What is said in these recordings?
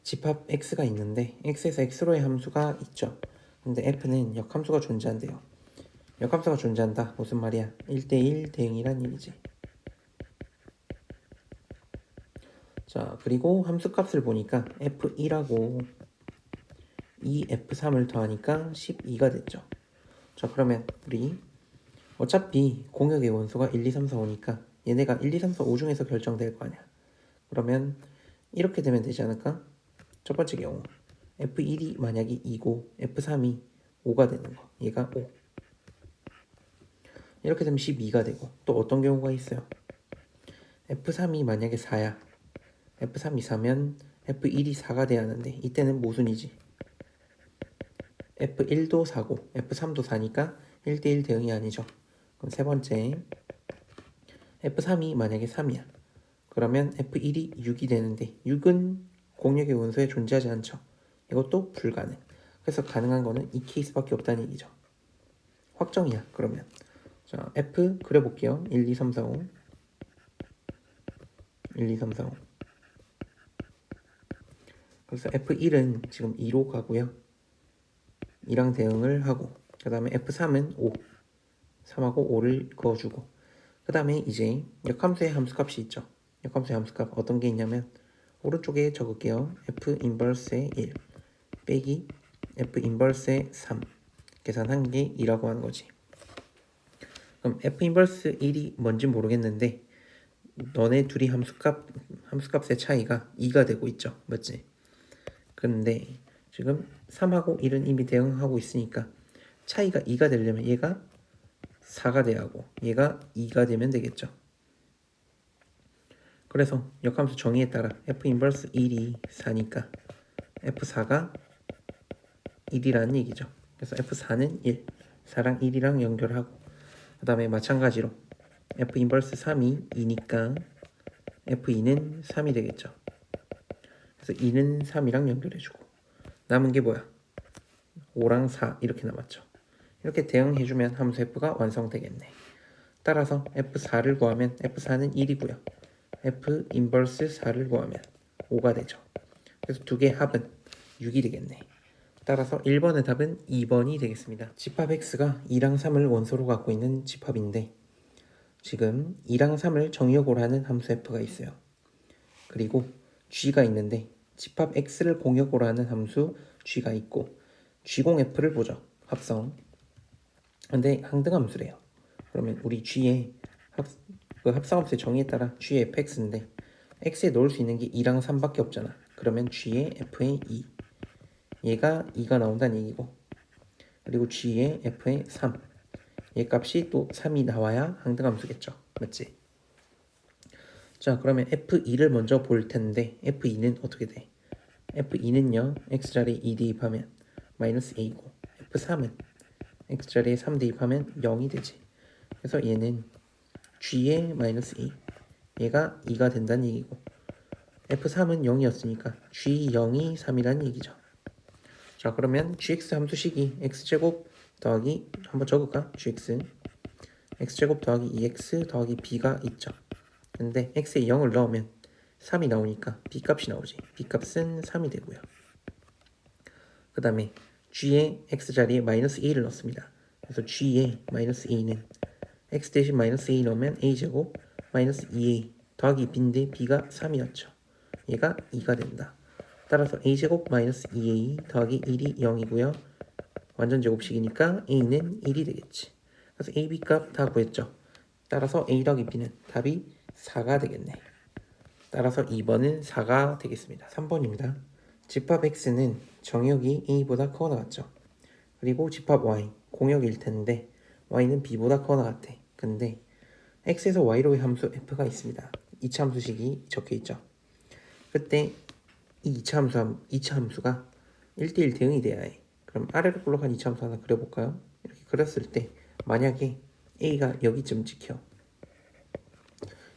집합 x가 있는데 x에서 x로의 함수가 있죠. 근데 f는 역함수가 존재한대요. 역함수가 존재한다. 무슨 말이야? 1대1 대응이란 얘기지. 자, 그리고 함수값을 보니까 f1하고 2f3을 더하니까 12가 됐죠. 자, 그러면 우리 어차피 공역의 원소가 1, 2, 3, 4, 5니까 얘네가 1, 2, 3, 4, 5 중에서 결정될 거 아니야. 그러면 이렇게 되면 되지 않을까? 첫 번째 경우 F1이 만약에 2고 F3이 5가 되는 거. 얘가 5. 이렇게 되면 12가 되고, 또 어떤 경우가 있어요? F3이 만약에 4야. F3이 4면 F1이 4가 돼야 하는데 이때는 모순이지. F1도 4고 F3도 4니까 1대1 대응이 아니죠. 그럼 세 번째, F3이 만약에 3이야. 그러면 F1이 6이 되는데 6은 공역의 원소에 존재하지 않죠. 이것도 불가능. 그래서 가능한 거는 이 케이스밖에 없다는 얘기죠. 확정이야. 그러면 자, F 그려볼게요. 1, 2, 3, 4, 5 1, 2, 3, 4, 5 그래서 F1은 지금 2로 가고요. 2랑 대응을 하고, 그 다음에 F3은 5 3하고 5를 그어주고, 그 다음에 이제 역함수의 함수값이 있죠. 역함수의 함수값 어떤 게 있냐면 오른쪽에 적을게요. F 인버스의 1 빼기 F 인버스의 3 계산한 게 2라고 하는 거지. 그럼 F 인버스 1이 뭔지 모르겠는데 너네 둘이 함수값의 차이가 2가 되고 있죠. 맞지? 근데 지금 3하고 1은 이미 대응하고 있으니까 차이가 2가 되려면 얘가 4가 돼야 하고 얘가 2가 되면 되겠죠. 그래서 역함수 정의에 따라 F 인버스 1이 4니까 F4가 1이라는 얘기죠. 그래서 F4는 1, 4랑 1이랑 연결하고, 그 다음에 마찬가지로 F 인버스 3이 2니까 F2는 3이 되겠죠. 그래서 2는 3이랑 연결해주고 남은 게 뭐야? 5랑 4 이렇게 남았죠. 이렇게 대응해주면 함수 F가 완성되겠네. 따라서 F4를 구하면 F4는 1이고요. F 인버스 4를 구하면 5가 되죠. 그래서 두 개의 합은 6이 되겠네. 따라서 1번의 답은 2번이 되겠습니다. 집합 X가 2랑 3을 원소로 갖고 있는 집합인데 지금 2랑 3을 정의역으로 하는 함수 F가 있어요. 그리고 G가 있는데 집합 X를 공역으로 하는 함수 G가 있고 G0F를 보죠. 합성. 근데 항등함수래요. 그러면 우리 G의 합성함수의 정의에 따라 G의 fx인데 X에 넣을 수 있는 게 2랑 3밖에 없잖아. 그러면 G의 F의 2 얘가 2가 나온다는 얘기고, 그리고 G의 F의 3 얘 값이 또 3이 나와야 항등함수겠죠. 맞지? 자, 그러면 F2를 먼저 볼 텐데 F2는 어떻게 돼? F2는요 X자리에 2 대입하면 마이너스 A고, F3은 X자리에 3 대입하면 0이 되지. 그래서 얘는 G의 마이너스 A 얘가 2가 된다는 얘기고, F3은 0이었으니까 G0이 3이라는 얘기죠. 자, 그러면 gx 함수식이 x제곱 더하기 한번 적을까? x제곱 더하기 2x 더하기 b가 있죠. 근데 x에 0을 넣으면 3이 나오니까 b값이 나오지. b값은 3이 되고요. 그 다음에 g의 x자리에 마이너스 a를 넣습니다. 그래서 g의 마이너스 a는 x 대신 마이너스 a 넣으면 a제곱 마이너스 2a 더하기 b인데 b가 3이었죠. 얘가 2가 된다. 따라서 a제곱 마이너스 2a 더하기 1이 0이고요. 완전 제곱식이니까 a는 1이 되겠지. 그래서 a, b 값 다 구했죠. 따라서 a 더하기 b는 답이 4가 되겠네. 따라서 2번은 4가 되겠습니다. 3번입니다. 집합 x는 정역이 a보다 크거나 같죠. 그리고 집합 y, 공역일 텐데 y는 b보다 크거나 같아. 근데 x에서 y로의 함수 f가 있습니다. 2차 함수식이 적혀있죠. 그때 이 2차 함수가 1대1 대응이 돼야 해. 그럼 아래로 볼록한 2차 함수 하나 그려볼까요? 이렇게 그렸을 때 만약에 A가 여기쯤 찍혀.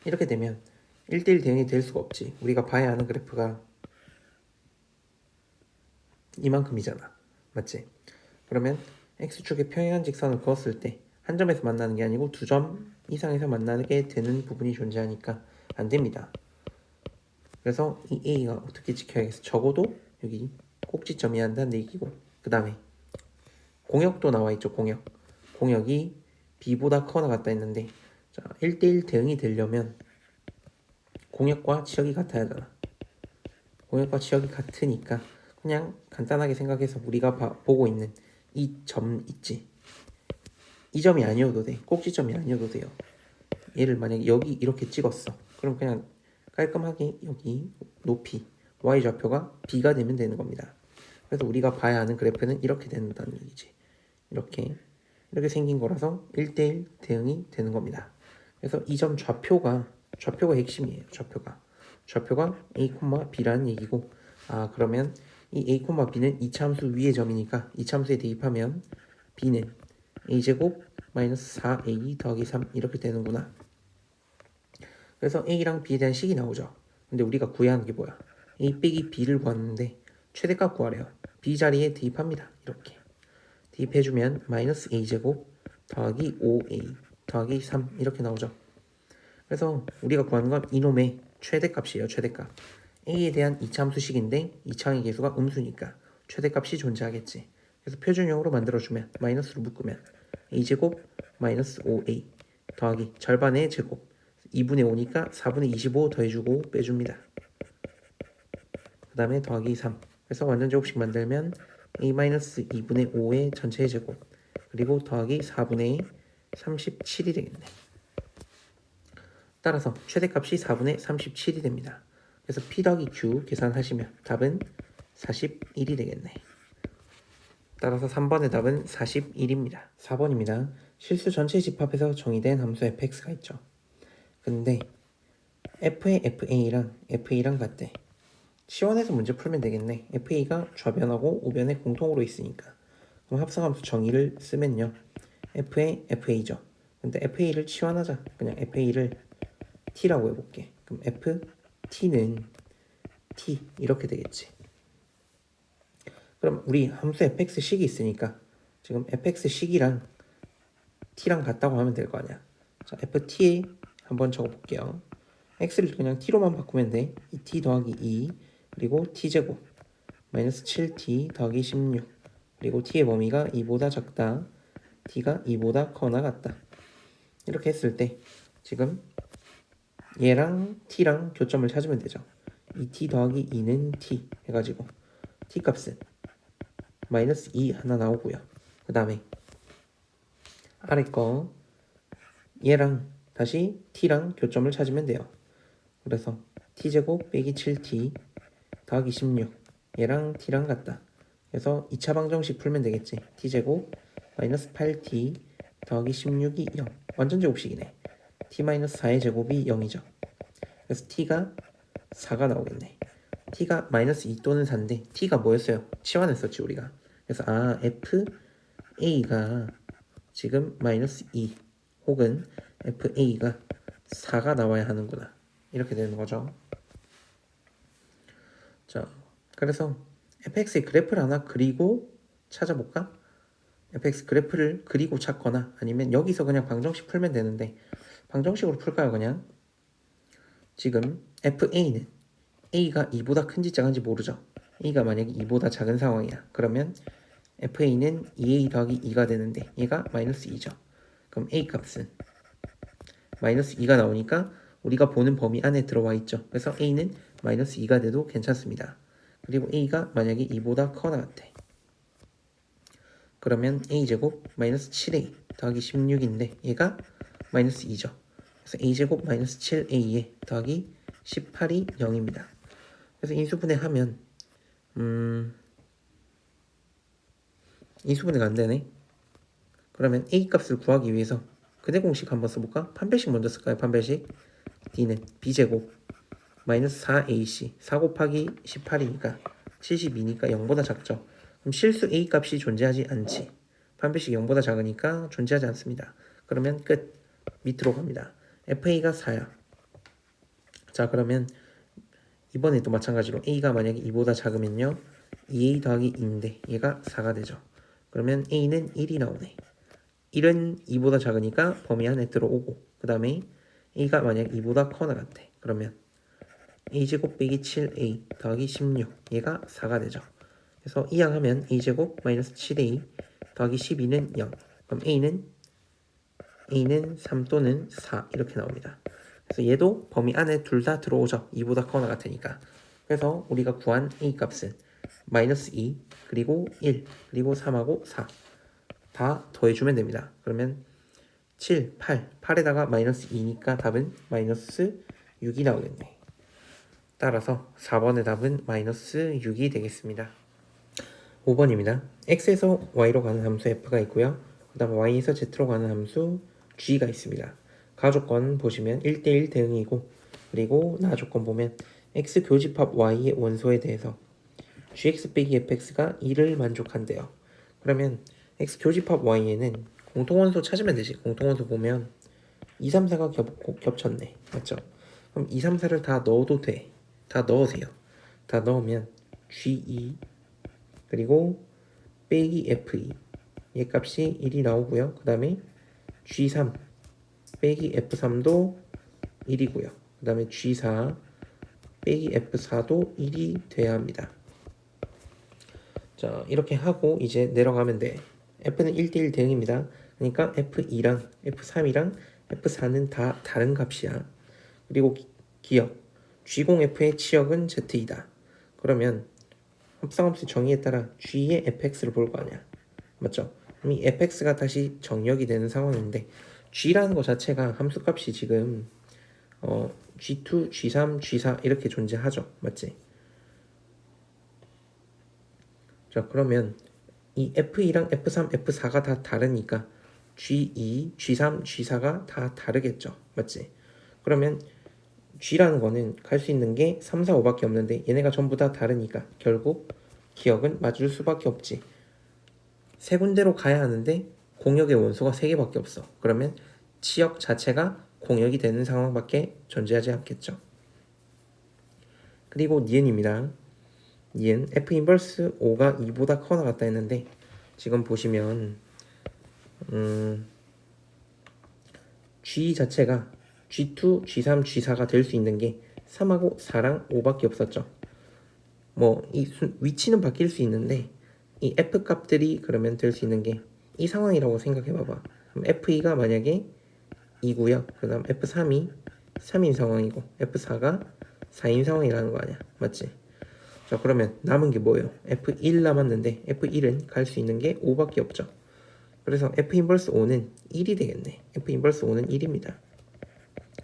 이렇게 되면 1대1 대응이 될 수가 없지. 우리가 봐야 하는 그래프가 이만큼이잖아. 맞지? 그러면 X축에 평행한 직선을 그었을 때 한 점에서 만나는 게 아니고 두 점 이상에서 만나게 되는 부분이 존재하니까 안 됩니다. 그래서 이 A가 어떻게 지켜야겠어? 적어도 여기 꼭지점이 한다는 얘기고, 그 다음에 공역도 나와 있죠. 공역이 B보다 커나 같다 했는데, 자, 1대1 대응이 되려면 공역과 지역이 같아야 하잖아. 공역과 지역이 같으니까 그냥 간단하게 생각해서 우리가 보고 있는 이 점 있지. 이 점이 아니어도 돼. 꼭지점이 아니어도 돼요. 얘를 만약에 여기 이렇게 찍었어. 그럼 그냥 깔끔하게 여기 높이 y좌표가 b가 되면 되는 겁니다. 그래서 우리가 봐야 하는 그래프는 이렇게 된다는 얘기지. 이렇게 생긴 거라서 1대1 대응이 되는 겁니다. 그래서 이 점 좌표가 핵심이에요. 좌표가 a, b라는 얘기고, 그러면 이 a, b는 이차함수 위의 점이니까 이차함수에 대입하면 b는 a제곱 마이너스 4a 더하기 3 이렇게 되는구나. 그래서 a랑 b에 대한 식이 나오죠. 근데 우리가 구해야 하는 게 뭐야? a 빼기 b를 구하는데 최대값 구하래요. b 자리에 대입합니다. 이렇게 대입해주면 마이너스 a제곱 더하기 5a 더하기 3 이렇게 나오죠. 그래서 우리가 구하는 건 이놈의 최대값이에요. 최대값. a에 대한 이차함수식인데 이차항의 계수가 음수니까 최대값이 존재하겠지. 그래서 표준형으로 만들어주면 마이너스로 묶으면 a제곱 마이너스 5a 더하기 절반의 제곱 2분의 5니까 4분의 25 더해주고 빼줍니다. 그 다음에 더하기 3. 그래서 완전제곱식 만들면 a-2분의 5의 전체의 제곱 그리고 더하기 4분의 37이 되겠네. 따라서 최대값이 4분의 37이 됩니다. 그래서 p 더하기 q 계산하시면 답은 41이 되겠네. 따라서 3번의 답은 41입니다. 4번입니다. 실수 전체 집합에서 정의된 함수 fx가 있죠. 근데 f의 fa랑 fa랑 같대. 시원해서 문제 풀면 되겠네. fa가 좌변하고 우변에 공통으로 있으니까. 그럼 합성함수 정의를 쓰면요. f의 fa죠. 근데 fa를 치환하자. 그냥 fa를 t라고 해볼게. 그럼 ft는 t 이렇게 되겠지. 그럼 우리 함수 fx식이 있으니까 지금 fx식이랑 t랑 같다고 하면 될 거 아니야. 자, ft에 한번 적어볼게요. x를 그냥 t로만 바꾸면 돼. 2t 더하기 2 그리고 t제곱 마이너스 7t 더하기 16 그리고 t의 범위가 2보다 작다. t가 2보다 커나 같다. 이렇게 했을 때 지금 얘랑 t랑 교점을 찾으면 되죠. 2t 더하기 2는 t 해가지고 t 값은 마이너스 2 하나 나오고요. 그 다음에 아래 거 얘랑 다시 t랑 교점을 찾으면 돼요. 그래서 t제곱 빼기 7t 더하기 16 얘랑 t랑 같다. 그래서 2차 방정식 풀면 되겠지. t제곱 마이너스 8t 더하기 16이 0. 완전제곱식이네. t 마이너스 4의 제곱이 0이죠. 그래서 t가 4가 나오겠네. t가 마이너스 2 또는 4인데 t가 뭐였어요? 치환했었지 우리가. 그래서 fa가 지금 마이너스 2 혹은 fa가 4가 나와야 하는구나. 이렇게 되는 거죠. 자, 그래서 fx의 그래프를 하나 그리고 찾아볼까? fx 그래프를 그리고 찾거나 아니면 여기서 그냥 방정식 풀면 되는데 방정식으로 풀까요 그냥? 지금 fa는 a가 2보다 큰지 작은지 모르죠. a가 만약에 2보다 작은 상황이야. 그러면 fa는 2a 더하기 2가 되는데 얘가 마이너스 2죠. 그럼 a 값은 마이너스 2가 나오니까 우리가 보는 범위 안에 들어와 있죠. 그래서 a는 마이너스 2가 돼도 괜찮습니다. 그리고 a가 만약에 2보다 커나 같아. 그러면 a제곱 마이너스 7a 더하기 16인데 얘가 마이너스 2죠. 그래서 a제곱 마이너스 7a에 더하기 18이 0입니다. 그래서 인수분해하면 인수분해가 안되네. 그러면 a 값을 구하기 위해서 근해 공식 한번 써볼까? 판별식 먼저 쓸까요? 판별식 d는 b제곱 마이너스 4ac 4 곱하기 18이니까 72니까 0보다 작죠. 그럼 실수 a 값이 존재하지 않지. 판별식 0보다 작으니까 존재하지 않습니다. 그러면 끝. 밑으로 갑니다. fa가 4야. 자, 그러면 이번에도 마찬가지로 a가 만약에 2보다 작으면요 2a 더하기 2인데 얘가 4가 되죠. 그러면 a는 1이 나오네. 1은 2보다 작으니까 범위 안에 들어오고 그 다음에 a가 만약 2보다 커 나갔대. 그러면 a제곱 빼기 7a 더하기 16 얘가 4가 되죠. 그래서 이항하면 a제곱 마이너스 7a 더하기 12는 0. 그럼 a는 3 또는 4 이렇게 나옵니다. 그래서 얘도 범위 안에 둘 다 들어오죠. 2보다 커나 같으니까. 그래서 우리가 구한 a 값은 마이너스 2 그리고 1 그리고 3하고 4 다 더해주면 됩니다. 그러면 7, 8에다가 마이너스 2니까 답은 마이너스 6이 나오겠네. 따라서 4번의 답은 마이너스 6이 되겠습니다. 5번입니다. x에서 y로 가는 함수 f가 있고요. 그 다음 y에서 z로 가는 함수 g가 있습니다. 가조건 보시면 1대1 대응이고, 그리고 나조건 보면 x 교집합 y의 원소에 대해서 gx 빼기 fx가 2를 만족한대요. 그러면 x 교집합 y에는 공통원소 찾으면 되지. 공통원소 보면 2, 3, 4가 겹쳤네. 맞죠? 그럼 2, 3, 4를 다 넣어도 돼. 다 넣으세요. 다 넣으면 G2 그리고 빼기 F2 얘 값이 1이 나오고요. 그 다음에 G3 빼기 F3도 1이고요. 그 다음에 G4 빼기 F4도 1이 돼야 합니다. 자, 이렇게 하고 이제 내려가면 돼. F는 1대1 대응입니다. 그러니까 F2랑 F3이랑 F4는 다 다른 값이야. 그리고 기억 G0F의 치역은 Z이다. 그러면 합성함수 정의에 따라 G의 fx를 볼 거 아니야. 맞죠? 그럼 이 fx가 다시 정역이 되는 상황인데 G라는 것 자체가 함수값이 지금 G2, G3, G4 이렇게 존재하죠. 맞지? 자, 그러면 이 F2랑 F3, F4가 다 다르니까 G2, G3, G4가 다 다르겠죠. 맞지? 그러면 G라는 거는 갈 수 있는 게 3, 4, 5밖에 없는데 얘네가 전부 다 다르니까 결국 기억은 맞을 수밖에 없지. 세 군데로 가야 하는데 공역의 원소가 3개밖에 없어. 그러면 치역 자체가 공역이 되는 상황밖에 존재하지 않겠죠. 그리고 니은입니다. 니은 F 인버스 5가 2보다 커나 같다 했는데 지금 보시면 G 자체가 G2, G3, G4가 될 수 있는 게 3하고 4랑 5밖에 없었죠. 뭐 이 위치는 바뀔 수 있는데 이 F 값들이 그러면 될 수 있는 게 이 상황이라고 생각해 봐봐. 그럼 F2가 만약에 2고요. 그 다음 F3이 3인 상황이고 F4가 4인 상황이라는 거 아니야. 맞지? 자, 그러면 남은 게 뭐예요? F1 남았는데 F1은 갈 수 있는 게 5밖에 없죠. 그래서 F 인버스 5는 1이 되겠네. F 인버스 5는 1입니다.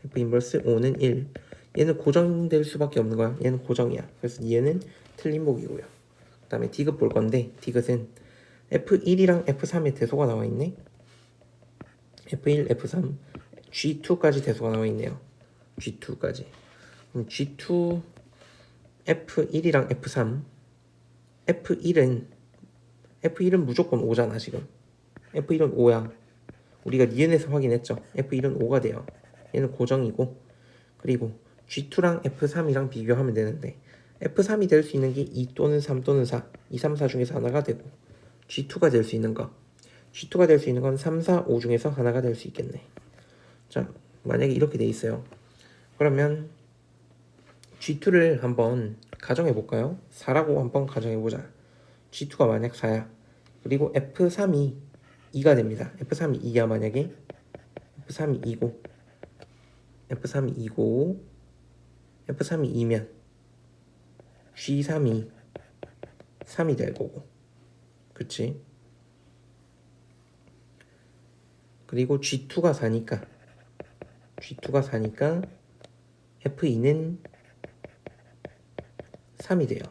F 인버스 5는 1. 얘는 고정될 수밖에 없는 거야. 얘는 고정이야. 그래서 얘는 틀린 복이고요. 그 다음에 디귿 볼 건데 디귿은 F1이랑 F3의 대소가 나와 있네. F1, F3, G2까지 대소가 나와 있네요. G2까지. 그럼 G2, F1이랑 F3, F1은 무조건 5잖아 지금. F1은 5야. 우리가 니은에서 확인했죠. F1은 5가 돼요. 얘는 고정이고, 그리고 G2랑 F3이랑 비교하면 되는데 F3이 될 수 있는 게 2 또는 3 또는 4, 2, 3, 4 중에서 하나가 되고, G2가 될 수 있는 거, G2가 될 수 있는 건 3, 4, 5 중에서 하나가 될 수 있겠네. 자, 만약에 이렇게 돼 있어요. 그러면 G2를 한번 가정해 볼까요? 4라고 한번 가정해 보자. G2가 만약 4야. 그리고 F3이 2가 됩니다. F3이 2야 만약에. F3이 2고 F3이 2고 F3이 2면 G3이 3이 될 거고. 그치? 그리고 G2가 4니까 F2는 3이 돼요.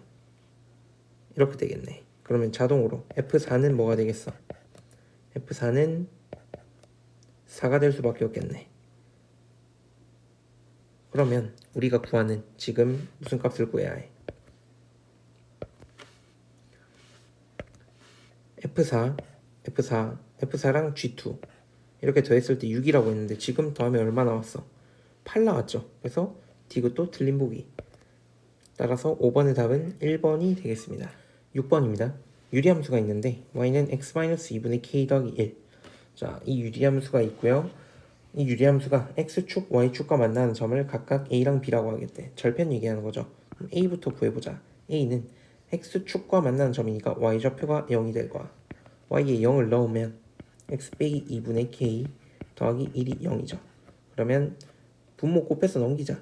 이렇게 되겠네. 그러면 자동으로 F4는 뭐가 되겠어? F4는 4가 될 수밖에 없겠네. 그러면 우리가 구하는 지금 무슨 값을 구해야 해? F4랑 G2 이렇게 더했을 때 6이라고 했는데 지금 더하면 얼마 나왔어? 8 나왔죠. 그래서 디귿도 틀린 보기. 따라서 5번의 답은 1번이 되겠습니다. 6번입니다. 유리함수가 있는데 y는 x-2분의 k 더하기 1. 자, 이 유리함수가 있고요. 이 유리함수가 x축, y축과 만나는 점을 각각 a랑 b라고 하겠대. 절편 얘기하는 거죠. 그럼 a부터 구해보자. a는 x축과 만나는 점이니까 y좌표가 0이 될 거야. y에 0을 넣으면 x 빼기 2분의 k 더하기 1이 0이죠. 그러면 분모 곱해서 넘기자.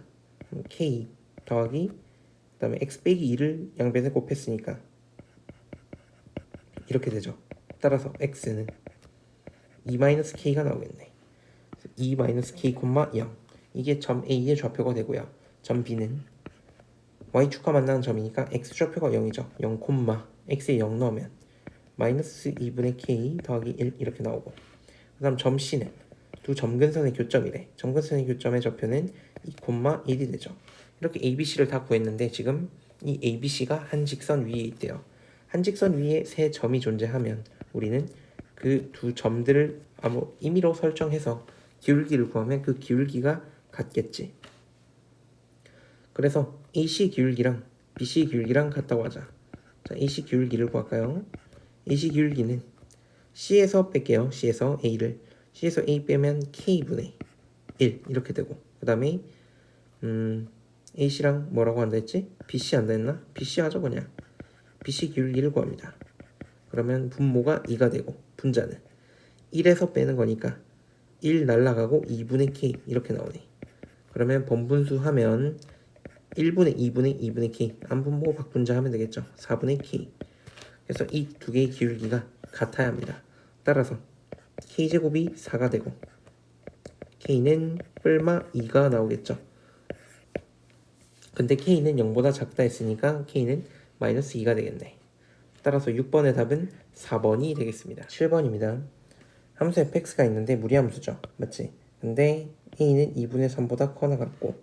k 더하기 그 다음에 x 빼기 2를 양변에 곱했으니까 이렇게 되죠. 따라서 x는 2-k가 나오겠네. 2-k, 0 이게 점 A의 좌표가 되고요. 점 B는 Y축과 만나는 점이니까 X좌표가 0이죠. 0, X에 0 넣으면 마이너스 2분의 K 더하기 1 이렇게 나오고, 그 다음 점 C는 두 점근선의 교점이래. 점근선의 교점의 좌표는 2, 1이 되죠. 이렇게 ABC를 다 구했는데 지금 이 ABC가 한 직선 위에 있대요. 한 직선 위에 세 점이 존재하면 우리는 그 두 점들을 아무 임의로 설정해서 기울기를 구하면 그 기울기가 같겠지. 그래서 AC 기울기랑 BC 기울기랑 같다고 하자. 자, AC 기울기를 구할까요? AC 기울기는 C에서 뺄게요. C에서 A를. C에서 A 빼면 K분의 1 이렇게 되고, 그 다음에 AC랑 뭐라고 한다 했지? BC 한다 했나? BC 하죠 그냥. BC 기울기를 구합니다. 그러면 분모가 2가 되고 분자는 1에서 빼는 거니까 1 날라가고 2분의 k 이렇게 나오네. 그러면 번분수 하면 1분의 2분의 k 안분모 박분자 하면 되겠죠. 4분의 k. 그래서 이 두 개의 기울기가 같아야 합니다. 따라서 k제곱이 4가 되고 k는 뿔마 2가 나오겠죠. 근데 k는 0보다 작다 했으니까 k는 마이너스 2가 되겠네. 따라서 6번의 답은 4번이 되겠습니다. 7번입니다. 함수 fx가 있는데 무리함수죠. 맞지? 근데 a는 2분의 3보다 커나 같고,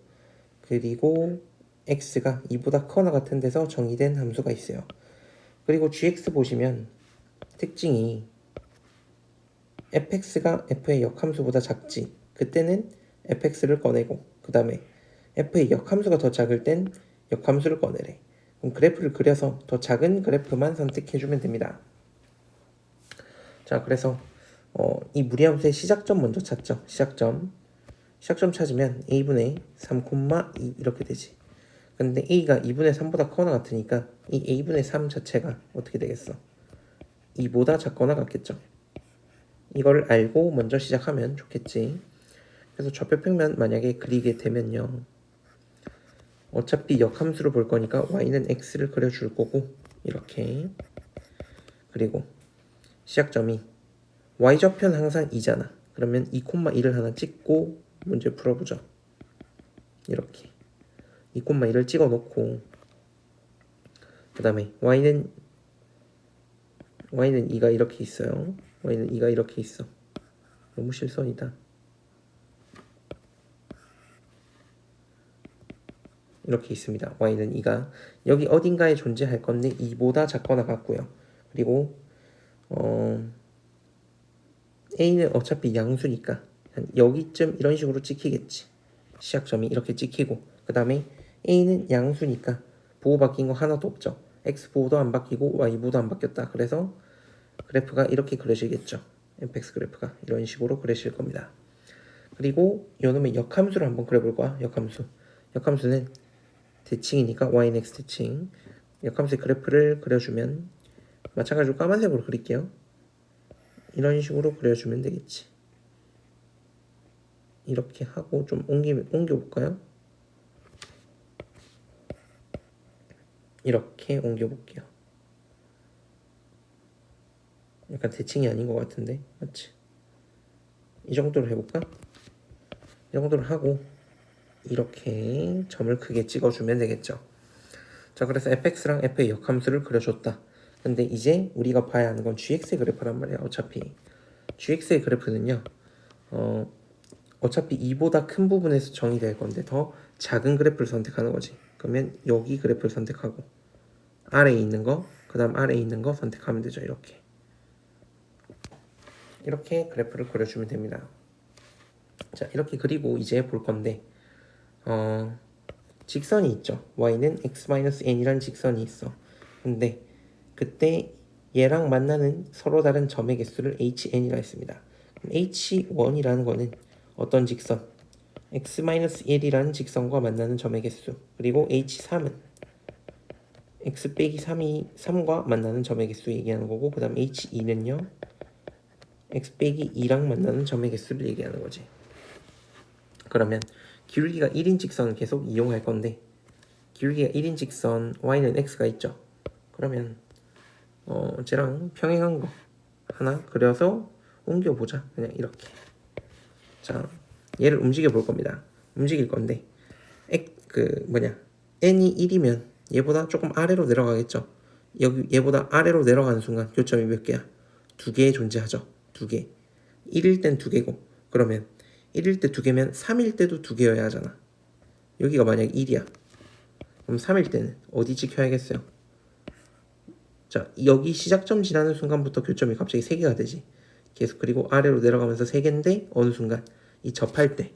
그리고 x가 2보다 커나 같은 데서 정의된 함수가 있어요. 그리고 gx 보시면 특징이 fx가 f의 역함수보다 작지. 그때는 fx를 꺼내고, 그 다음에 f의 역함수가 더 작을 땐 역함수를 꺼내래. 그럼 그래프를 그려서 더 작은 그래프만 선택해주면 됩니다. 자, 그래서 이 무리함수의 시작점 먼저 찾죠. 시작점 찾으면 a분의 3, 2 이렇게 되지. 근데 a가 2분의 3보다 커나 같으니까 이 a분의 3 자체가 어떻게 되겠어? 2보다 작거나 같겠죠. 이걸 알고 먼저 시작하면 좋겠지. 그래서 좌표평면 만약에 그리게 되면요, 어차피 역함수를 볼 거니까 y는 x를 그려줄 거고 이렇게, 그리고 시작점이 y좌표는 항상 2잖아. 그러면 2,2를 하나 찍고 문제 풀어보죠. 이렇게 2,2를 찍어 놓고, 그 다음에 y는 2가 이렇게 있어요. y는 2가 이렇게 있어. 너무 실선이다. 이렇게 있습니다. y는 2가 여기 어딘가에 존재할 건데 2보다 작거나 같고요. 그리고 a는 어차피 양수니까 한 여기쯤 이런 식으로 찍히겠지. 시작점이 이렇게 찍히고, 그 다음에 a는 양수니까 보호 바뀐 거 하나도 없죠. x 보호도 안 바뀌고 y 보호도 안 바뀌었다. 그래서 그래프가 이렇게 그려지겠죠. fx 그래프가 이런 식으로 그려질 겁니다. 그리고 요놈의 역함수를 한번 그려볼 거야. 역함수는 대칭이니까 y는 x 대칭. 역함수의 그래프를 그려주면 마찬가지로 까만색으로 그릴게요. 이런 식으로 그려주면 되겠지. 이렇게 하고 좀 옮겨볼까요? 이렇게 옮겨볼게요. 약간 대칭이 아닌 것 같은데, 맞지? 이 정도로 해볼까? 이 정도로 하고 이렇게 점을 크게 찍어주면 되겠죠. 자, 그래서 fx랑 f의 역함수를 그려줬다. 근데 이제 우리가 봐야 하는 건 gx의 그래프란 말이야. 어차피 gx의 그래프는요, 어차피 2보다 큰 부분에서 정의될 건데 더 작은 그래프를 선택하는 거지. 그러면 여기 그래프를 선택하고 아래에 있는 거, 그 다음 아래에 있는 거 선택하면 되죠. 이렇게 그래프를 그려주면 됩니다. 자, 이렇게 그리고 이제 볼 건데, 직선이 있죠. y는 x-n이라는 직선이 있어. 근데 그때 얘랑 만나는 서로 다른 점의 개수를 hn이라 했습니다. h1이라는 거는 어떤 직선 x-1이라는 직선과 만나는 점의 개수, 그리고 h3은 x 빼기 3과 만나는 점의 개수 얘기하는 거고, 그 다음 h2는요 x 빼기 2랑 만나는 점의 개수를 얘기하는 거지. 그러면 기울기가 1인 직선을 계속 이용할 건데, 기울기가 1인 직선 y는 x가 있죠. 그러면 쟤랑 평행한 거 하나 그려서 옮겨보자. 그냥 이렇게. 자, 얘를 움직여 볼 겁니다. 움직일 건데 n이 1이면 얘보다 조금 아래로 내려가겠죠. 여기 얘보다 아래로 내려가는 순간 교점이 몇 개야? 2개 존재하죠. 2개. 1일 땐 2개고, 그러면 1일 때 2개면 3일 때도 2개여야 하잖아. 여기가 만약 1이야. 그럼 3일 때는 어디 지켜야겠어요? 자, 여기 시작점 지나는 순간부터 교점이 갑자기 3개가 되지. 계속 그리고 아래로 내려가면서 3개인데 어느 순간 이 접할 때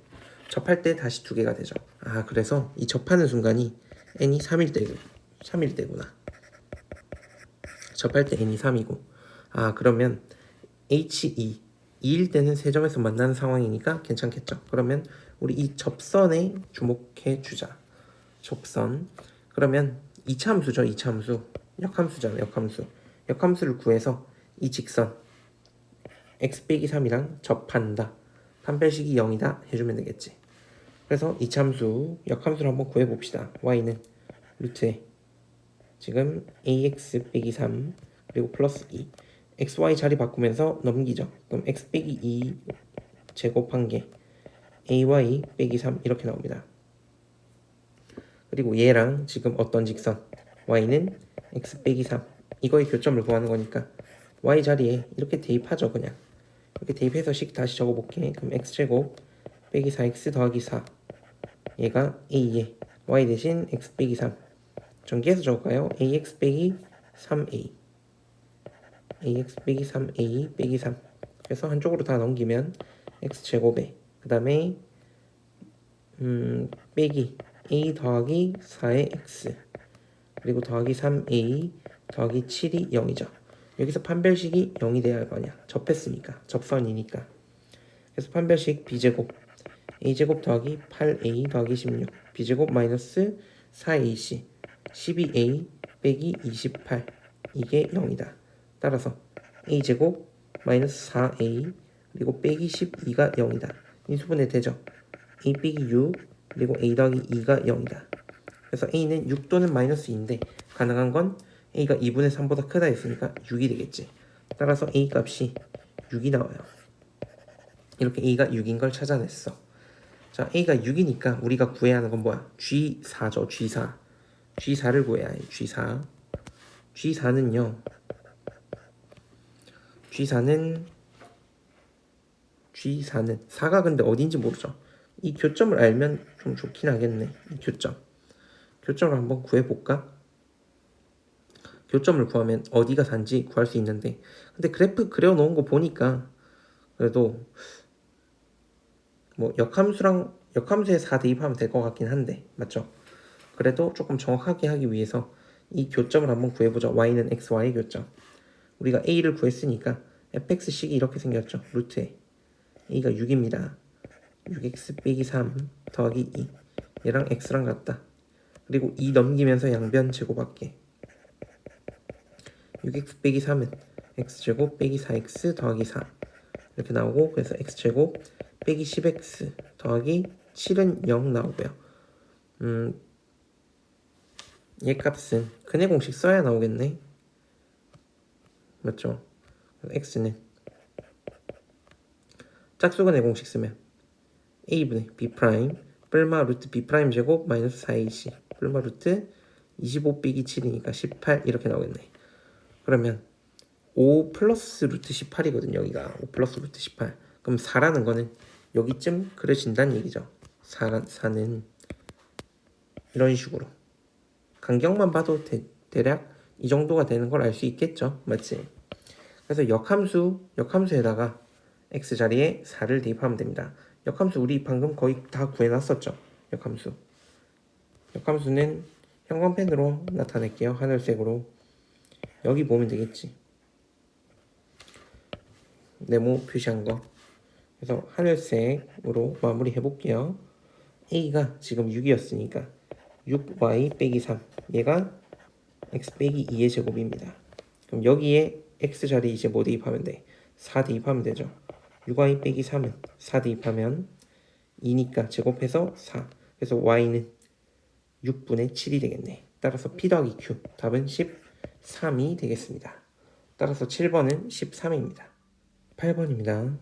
다시 2개가 되죠. 아, 그래서 이 접하는 순간이 n이 3일 때구나. 접할 때 n이 3이고, 아, 그러면 h2 2일 때는 세 점에서 만나는 상황이니까 괜찮겠죠. 그러면 우리 이 접선에 주목해 주자. 접선. 그러면 2차 함수죠. 2차 함수. 역함수잖아. 역함수를 구해서 이 직선 x 빼기 3이랑 접한다. 판별식이 0이다 해주면 되겠지. 그래서 이 참수 역함수를 한번 구해봅시다. y는 루트에 지금 ax 빼기 3 그리고 플러스 2 xy 자리 바꾸면서 넘기죠. 그럼 x 빼기 2 제곱한 게 ay 빼기 3 이렇게 나옵니다. 그리고 얘랑 지금 어떤 직선 y는 x 빼기 3 이거의 교점을 구하는 거니까 y 자리에 이렇게 대입하죠. 그냥 이렇게 대입해서 식 다시 적어볼게. 그럼 x제곱 빼기 4x 더하기 4 얘가 a에 y 대신 x 빼기 3 전개해서 적을까요? ax 빼기 3a ax 빼기 3a 빼기 3 그래서 한쪽으로 다 넘기면 x제곱에 그 다음에 빼기 a 더하기 4의 x 그리고 더하기 3a 더하기 7이 0이죠. 여기서 판별식이 0이 돼야 할 거 아니야. 접했으니까. 접선이니까. 그래서 판별식 b제곱 a제곱 더하기 8a 더하기 16 b제곱 마이너스 4ac 12a 빼기 28 이게 0이다. 따라서 a제곱 마이너스 4a 그리고 빼기 12가 0이다. 인수분해 되죠. a 빼기 6 그리고 a 더하기 2가 0이다. 그래서 a는 6 또는 마이너스 2인데 가능한 건 a가 2분의 3보다 크다 했으니까 6이 되겠지. 따라서 a 값이 6이 나와요. 이렇게 a가 6인 걸 찾아냈어. 자, a가 6이니까 우리가 구해야 하는 건 뭐야? G4죠. G4를 구해야 해. G4는요. G4는 4가 근데 어딘지 모르죠. 이 교점을 알면 좀 좋긴 하겠네. 이 교점을 한번 구해볼까? 교점을 구하면 어디가 4인지 구할 수 있는데, 근데 그래프 그려놓은 거 보니까 그래도 뭐 역함수에 4 대입하면 될 것 같긴 한데, 맞죠? 그래도 조금 정확하게 하기 위해서 이 교점을 한번 구해보죠. y는 xy 교점. 우리가 a를 구했으니까 fx식이 이렇게 생겼죠. 루트에 a가 6입니다. 6x 빼기 3 더하기 2 얘랑 x랑 같다. 그리고 2 넘기면서 양변 제곱할게. 6x 빼기 3은 x제곱 빼기 4x 더하기 4 이렇게 나오고, 그래서 x제곱 빼기 10x 더하기 7은 0 나오고요. 얘 값은 근해 공식 써야 나오겠네. 맞죠? x는 짝수근해 공식 쓰면 a분의 b 프라임 뿔마 루트 b 프라임 제곱 마이너스 4ac 뿔마 루트 25 빼기 7이니까 18 이렇게 나오겠네. 그러면 5 플러스 루트 18이거든. 여기가 5 플러스 루트 18. 그럼 4라는 거는 여기쯤 그려진다는 얘기죠. 4는 이런 식으로 간격만 봐도 대략 이 정도가 되는 걸 알 수 있겠죠. 맞지? 그래서 역함수에다가 x 자리에 4를 대입하면 됩니다. 역함수 우리 방금 거의 다 구해놨었죠. 역함수는 형광펜으로 나타낼게요. 하늘색으로. 여기 보면 되겠지. 네모 표시한 거. 그래서 하늘색으로 마무리 해볼게요. a가 지금 6이었으니까 6y 빼기 3 얘가 x 빼기 2의 제곱입니다. 그럼 여기에 x 자리 이제 뭐 대입하면 돼? 4 대입하면 되죠. 6y 빼기 3은 4 대입하면 2니까 제곱해서 4. 그래서 y는 6분의 7이 되겠네. 따라서 p 더하기 q 답은 13이 되겠습니다. 따라서 7번은 13입니다. 8번입니다.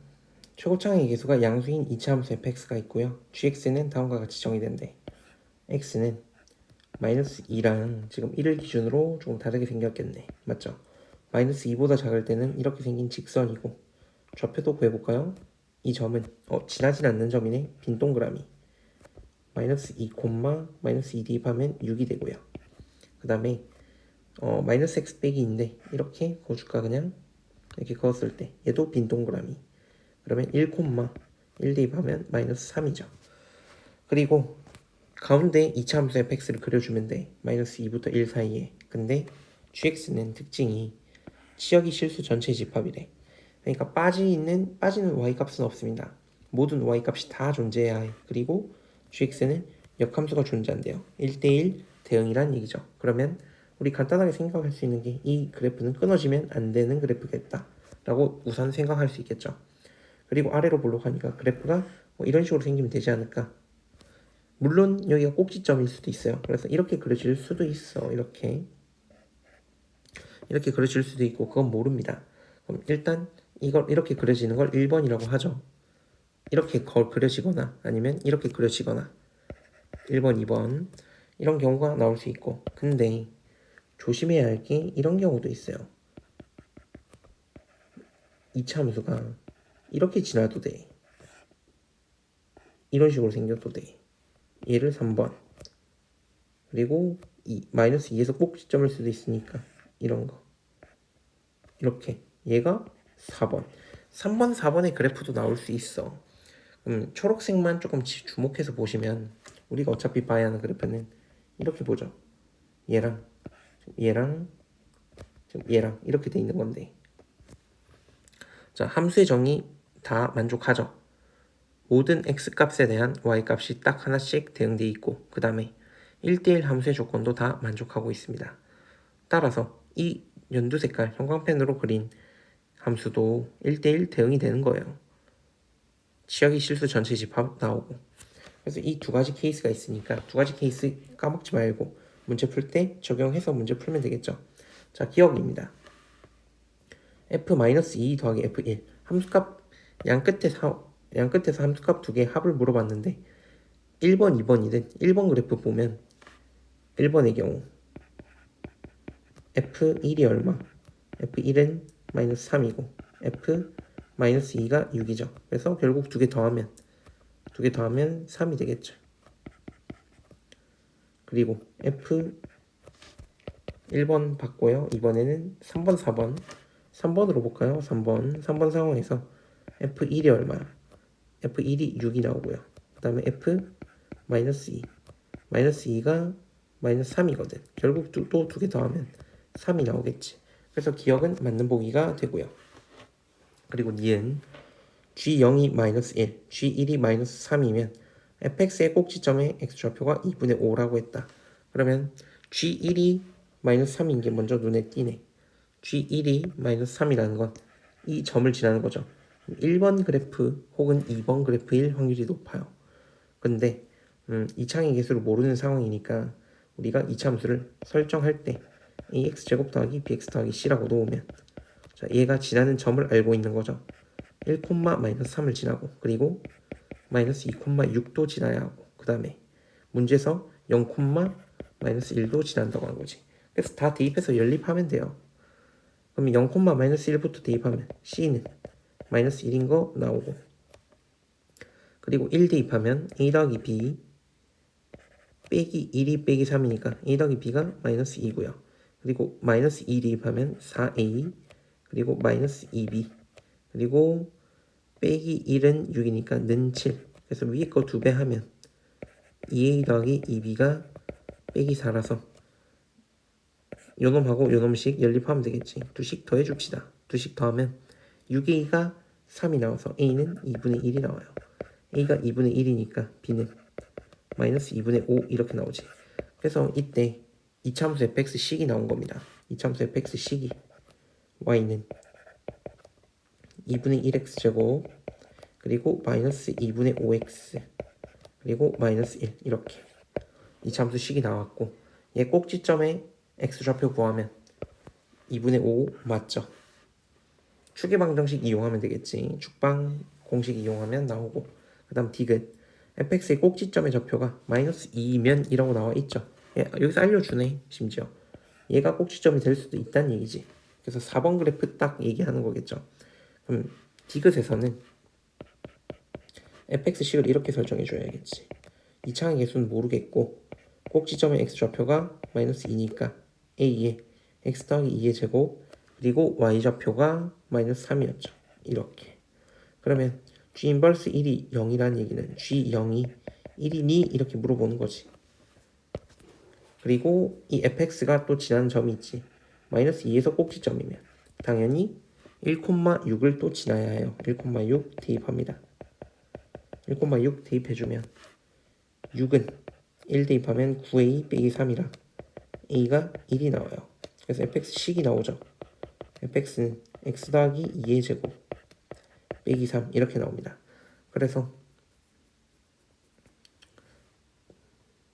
최고차항의 계수가 양수인 이차함수 fx가 있고요. gx는 다음과 같이 정의된대. x는 마이너스 2랑 지금 1을 기준으로 조금 다르게 생겼겠네. 맞죠? 마이너스 2보다 작을 때는 이렇게 생긴 직선이고 좌표도 구해볼까요? 이 점은 지나진 않는 점이네. 빈 동그라미. 마이너스 2, 마이너스 2 대입하면 6이 되고요. 그 다음에 마이너스 x 빼기 2인데 이렇게 그어줄까 그냥? 이렇게 그었을 때 얘도 빈 동그라미. 그러면 1, 대입하면 마이너스 3이죠. 그리고 가운데 2차 함수 fx를 그려주면 돼. 마이너스 2부터 1 사이에. 근데 gx는 특징이 치역이 실수 전체 집합이래. 그러니까 빠지는 y값은 없습니다. 모든 y값이 다 존재해야 해. 그리고 gx는 역함수가 존재한대요. 1대1 대응이란 얘기죠. 그러면 우리 간단하게 생각할 수 있는 게 이 그래프는 끊어지면 안 되는 그래프겠다 라고 우선 생각할 수 있겠죠. 그리고 아래로 볼록하니까 그래프가 뭐 이런 식으로 생기면 되지 않을까. 물론 여기가 꼭지점일 수도 있어요. 그래서 이렇게 그려질 수도 있어. 이렇게 그려질 수도 있고 그건 모릅니다. 그럼 일단 이걸 이렇게 그려지는 걸 1번이라고 하죠. 이렇게 그려지거나 아니면 이렇게 그려지거나 1번, 2번 이런 경우가 나올 수 있고, 근데 조심해야 할 게 이런 경우도 있어요. 이차 함수가 이렇게 지나도 돼. 이런 식으로 생겨도 돼. 얘를 3번 그리고 마이너스 2에서 꼭지점일 수도 있으니까 이런 거 이렇게 얘가 4번 3번 4번의 그래프도 나올 수 있어. 초록색만 조금 주목해서 보시면 우리가 어차피 봐야 하는 그래프는 이렇게 보죠. 얘랑 이렇게 돼 있는 건데, 자, 함수의 정의 다 만족하죠. 모든 x값에 대한 y값이 딱 하나씩 대응되어 있고 그 다음에 1대1 함수의 조건도 다 만족하고 있습니다. 따라서 이 연두 색깔 형광펜으로 그린 함수도 1대1 대응이 되는 거예요. 치역이 실수 전체 집합 나오고. 그래서 이 두 가지 케이스가 있으니까 두 가지 케이스 까먹지 말고 문제 풀 때 적용해서 문제 풀면 되겠죠. 자, 기억입니다. f-2 더하기 f1 함수값 양끝에서 함수값 두 개 합을 물어봤는데 1번, 2번이든 1번 그래프 보면 1번의 경우 f1이 얼마? f1은 마이너스 3이고 f-2가 6이죠. 그래서 결국 두 개 더하면 3이 되겠죠. 그리고 f 1번 받고요. 이번에는 3번, 3번으로 볼까요? 3번 상황에서 f1이 얼마야? f1이 6이 나오고요. 그 다음에 f-2 -2가 마이너스 3이거든. 결국 또 두 개 더하면 3이 나오겠지. 그래서 기억은 맞는 보기가 되고요. 그리고 니은 G0이 마이너스 1, G1이 마이너스 3이면 fx의 꼭지점의 x좌표가 2분의 5라고 했다. 그러면 G1이 마이너스 3인 게 먼저 눈에 띄네. G1이 마이너스 3이라는 건 이 점을 지나는 거죠. 1번 그래프 혹은 2번 그래프일 확률이 높아요. 근데 이차항의 계수를 모르는 상황이니까 우리가 이차함수를 설정할 때 ax제곱 더하기 bx 더하기 c라고 놓으면, 자, 얘가 지나는 점을 알고 있는 거죠. 1, 마이너스 3을 지나고 그리고 마이너스 2, 6도 지나야 하고 그 다음에 문제에서 0, 마이너스 1도 지난다고 하는 거지. 그래서 다 대입해서 연립하면 돼요. 그럼 0, 마이너스 1부터 대입하면 c는 마이너스 1인 거 나오고, 그리고 1 대입하면 a 더하기 b 빼기 1이 빼기 3이니까 a 더하기 b가 마이너스 2고요. 그리고 마이너스 2 대입하면 4a 그리고 마이너스 2b 그리고 빼기 1은 6이니까 는 7. 그래서 위에 거 2배 하면 2a 더하기 2b가 빼기 4라서 요놈하고 요놈씩 연립하면 되겠지. 두씩 더해줍시다. 두씩 더하면 6a가 3이 나와서 a는 2분의 1이 나와요. a가 2분의 1이니까 b는 마이너스 2분의 5 이렇게 나오지. 그래서 이때 이차함수 fx식이 나온 겁니다. 이차함수 fx식이 y는 2분의 1x 제곱 그리고 마이너스 2분의 5x 그리고 마이너스 1 이렇게 이차함수식이 나왔고 얘 꼭지점에 x좌표 구하면 2분의 5 맞죠? 추계방정식 이용하면 되겠지. 축방 공식 이용하면 나오고 그 다음 디귿 fx의 꼭지점의 좌표가 마이너스 2면 2라고 나와 있죠. 여기서 알려주네. 심지어 얘가 꼭지점이 될 수도 있다는 얘기지. 그래서 4번 그래프 딱 얘기하는 거겠죠. 그럼 디귿에서는 fx식을 이렇게 설정해 줘야겠지. 이차항의 개수는 모르겠고 꼭지점의 x좌표가 마이너스 2니까 a의 x 더하기 2의 제곱 그리고 y좌표가 마이너스 3이었죠. 이렇게. 그러면 g 인버스 1이 0이라는 얘기는 g0이 1이니 이렇게 물어보는 거지. 그리고 이 fx가 또 지나는 점이 있지. 마이너스 2에서 꼭지점이면 당연히 1,6을 또 지나야 해요. 1,6 대입합니다. 1,6 대입해주면 6은 1 대입하면 9a 빼기 3이라 a가 1이 나와요. 그래서 fx식이 나오죠. fx는 x 더하기 2의 제곱 빼기 3 이렇게 나옵니다. 그래서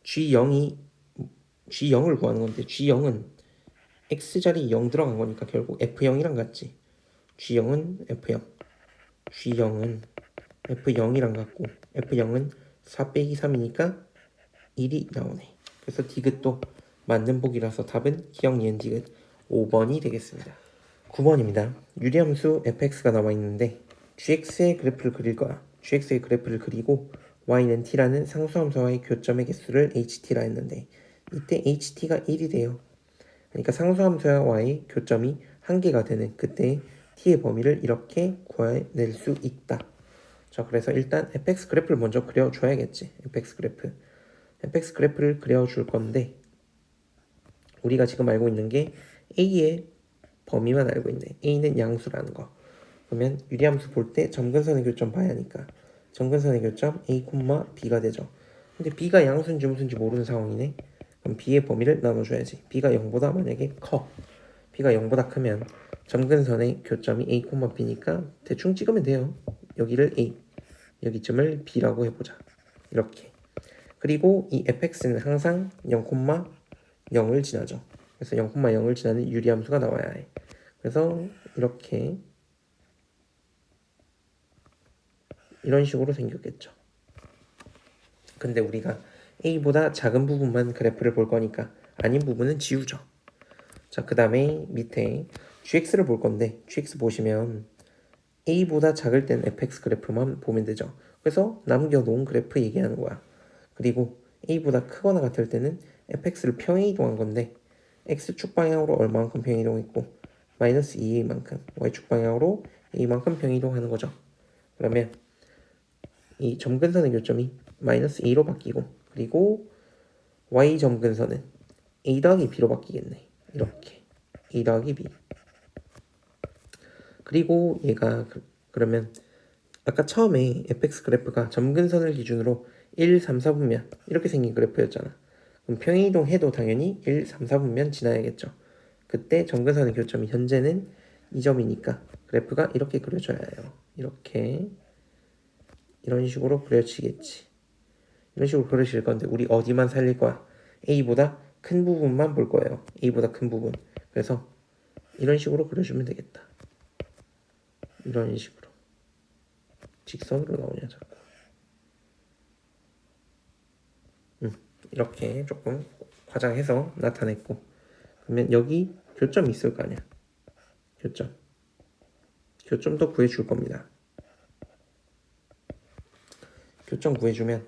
G0을 구하는 건데 G0은 x자리 0 들어간 거니까 결국 F0이랑 같지. G0은 F0 G0은 F0이랑 같고 F0은 4 빼기 3이니까 1이 나오네. 그래서 디귿도 맞는 보기라서 답은 기억 니은 디귿 5번이 되겠습니다. 9번입니다. 유리함수 fx가 나와 있는데 gx의 그래프를 그릴 거야. gx의 그래프를 그리고 y는 t라는 상수함수와의 교점의 개수를 ht라 했는데 이때 ht가 1이 돼요. 그러니까 상수함수와의 교점이 한 개가 되는 그때 t의 범위를 이렇게 구해낼 수 있다. 자, 그래서 일단 fx 그래프를 먼저 그려줘야겠지. fx 그래프를 그려줄 건데 우리가 지금 알고 있는 게 a의 범위만 알고 있네. a는 양수라는 거. 그러면 유리함수 볼 때 점근선의 교점 봐야 하니까 점근선의 교점 a, b가 되죠. 근데 b가 양수인지 무슨지 모르는 상황이네. 그럼 b의 범위를 나눠줘야지. b가 0보다 만약에 커. b가 0보다 크면 점근선의 교점이 a, b니까 대충 찍으면 돼요. 여기를 a, 여기쯤을 b라고 해보자. 이렇게. 그리고 이 fx는 항상 0,0을 지나죠. 그래서 0,0을 지나는 유리함수가 나와야 해. 그래서 이렇게 이런 식으로 생겼겠죠. 근데 우리가 a보다 작은 부분만 그래프를 볼 거니까 아닌 부분은 지우죠. 자, 그 다음에 밑에 gx를 볼 건데 gx 보시면 a보다 작을 땐 fx 그래프만 보면 되죠. 그래서 남겨놓은 그래프 얘기하는 거야. 그리고 a보다 크거나 같을 때는 fx를 평행이동한 건데 x축 방향으로 얼마만큼 평행이동했고 마이너스 2a만큼 y축 방향으로 a만큼 평행이동하는 거죠. 그러면 이 점근선의 교점이 마이너스 a로 바뀌고 그리고 y 점근선은 a 더하기 b로 바뀌겠네. 이렇게 a 더하기 b. 그리고 얘가 그러면 아까 처음에 fx 그래프가 점근선을 기준으로 1, 3, 4분면 이렇게 생긴 그래프였잖아. 그럼 평행이동 해도 당연히 1, 3, 4분면 지나야겠죠. 그때 점근선의 교점이 현재는 2점이니까 그래프가 이렇게 그려져야 해요. 이렇게 이런 식으로 그려지겠지. 이런 식으로 그려질 건데 우리 어디만 살릴 거야? a보다 큰 부분만 볼 거예요. a보다 큰 부분. 그래서 이런 식으로 그려주면 되겠다. 이런 식으로. 직선으로 나오냐 자꾸. 이렇게 조금 과장해서 나타냈고 그러면 여기 교점이 있을 거 아니야. 교점도 구해줄 겁니다. 교점 구해주면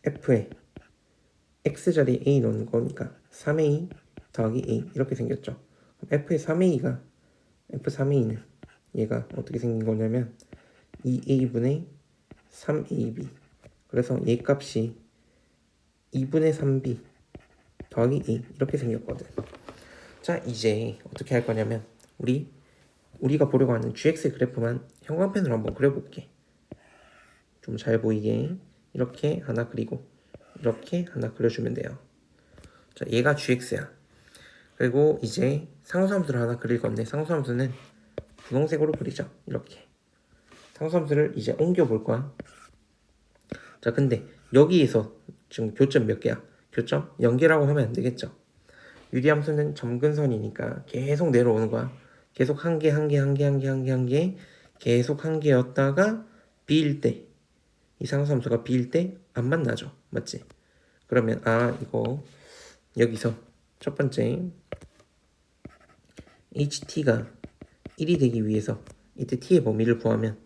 f에 x자리에 a 넣는 거니까 3a 더하기 a 이렇게 생겼죠. 그럼 f의 3a가 f3a는 얘가 어떻게 생긴 거냐면 2a분의 3ab 그래서 얘 값이 2분의 3b 더하기 a 이렇게 생겼거든. 자, 이제 어떻게 할 거냐면 우리 우리가 보려고 하는 gx의 그래프만 형광펜으로 한번 그려볼게. 좀 잘 보이게 이렇게 하나 그리고 이렇게 하나 그려주면 돼요. 자, 얘가 gx야. 그리고 이제 상수함수를 하나 그릴 건데 상수함수는 분홍색으로 그리죠. 이렇게 상수함수를 이제 옮겨 볼 거야. 자, 근데 여기에서 지금 교점 몇 개야? 교점 0개라고 하면 안 되겠죠. 유리함수는 점근선이니까 계속 내려오는 거야. 계속 한 개, 한 개, 한 개, 한 개, 한 개, 한 개, 계속 한 개였다가 B일 때, 이 상수함수가 B일 때 안 만나죠. 맞지? 그러면 이거 여기서 첫 번째 HT가 1이 되기 위해서 이때 T의 범위를 구하면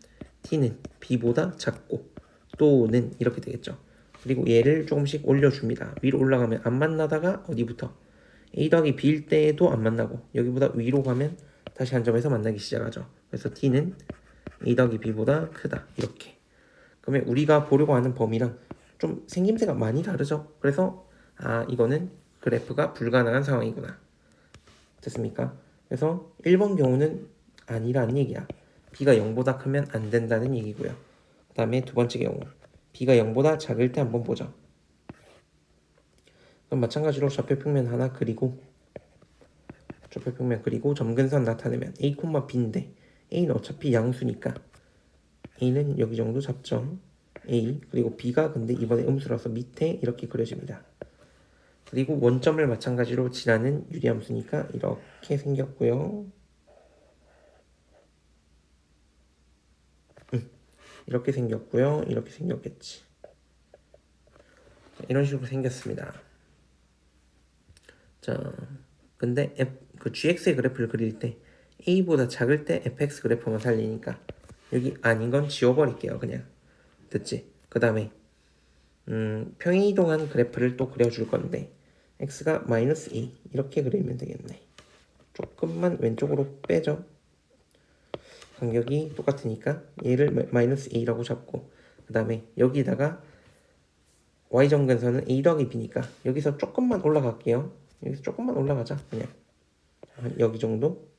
T는 B보다 작고 또는 이렇게 되겠죠. 그리고 얘를 조금씩 올려줍니다. 위로 올라가면 안 만나다가 어디부터? A 더하기 B일 때도 안 만나고 여기보다 위로 가면 다시 한 점에서 만나기 시작하죠. 그래서 T는 A 더하기 B보다 크다. 이렇게. 그러면 우리가 보려고 하는 범위랑 좀 생김새가 많이 다르죠. 그래서 이거는 그래프가 불가능한 상황이구나. 됐습니까? 그래서 1번 경우는 아니라는 얘기야. B가 0보다 크면 안 된다는 얘기고요. 그 다음에 두 번째 경우 B가 0보다 작을 때 한번 보죠. 그럼 마찬가지로 좌표평면 하나 그리고 좌표평면 그리고 점근선 나타내면 A, B인데 A는 어차피 양수니까 A는 여기 정도 잡죠. A 그리고 B가 근데 이번에 음수라서 밑에 이렇게 그려집니다. 그리고 원점을 마찬가지로 지나는 유리함수니까 이렇게 생겼고요. 이렇게 생겼고요. 이렇게 생겼겠지. 이런 식으로 생겼습니다. 자, 근데 그 gx의 그래프를 그릴 때 a보다 작을 때 fx 그래프만 살리니까 여기 아닌 건 지워버릴게요. 그냥. 됐지? 그 다음에 평행이동한 그래프를 또 그려줄 건데 x가 마이너스 2 이렇게 그리면 되겠네. 조금만 왼쪽으로 빼죠. 간격이 똑같으니까 얘를 마이너스 a라고 잡고 그 다음에 여기다가 y점근선은 a 더하기 b니까 여기서 조금만 올라갈게요. 여기서 조금만 올라가자. 그냥 여기 정도.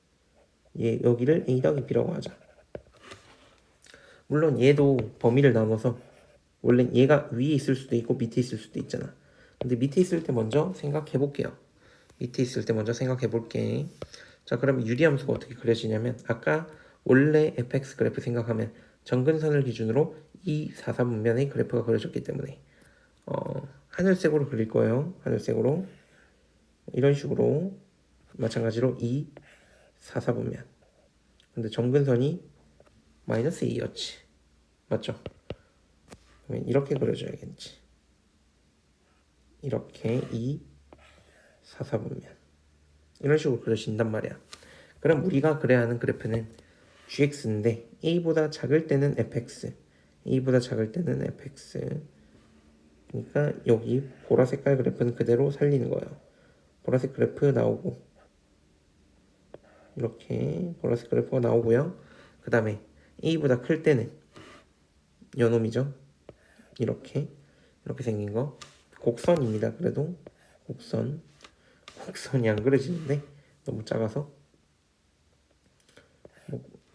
여기를 a 더하기 b라고 하자. 물론 얘도 범위를 나눠서 원래 얘가 위에 있을 수도 있고 밑에 있을 수도 있잖아. 근데 밑에 있을 때 먼저 생각해 볼게요. 밑에 있을 때 먼저 생각해 볼게. 자, 그럼 유리함수가 어떻게 그려지냐면 아까 원래 fx 그래프 생각하면 점근선을 기준으로 이 4사분면의 그래프가 그려졌기 때문에 하늘색으로 그릴 거예요. 하늘색으로 이런 식으로 마찬가지로 이 4사분면 근데 점근선이 마이너스 2였지. 맞죠? 그러면 이렇게 그려줘야겠지. 이렇게 2, 4사분면 이런 식으로 그려진단 말이야. 그럼 우리가 그려야 하는 그래프는 gx인데 a보다 작을 때는 fx a보다 작을 때는 fx 그러니까 여기 보라 색깔 그래프는 그대로 살리는 거예요. 보라색 그래프 나오고 이렇게 보라색 그래프가 나오고요. 그 다음에 a보다 클 때는 요놈이죠. 이렇게 생긴 거 곡선입니다. 그래도 곡선이 안 그려지는데 너무 작아서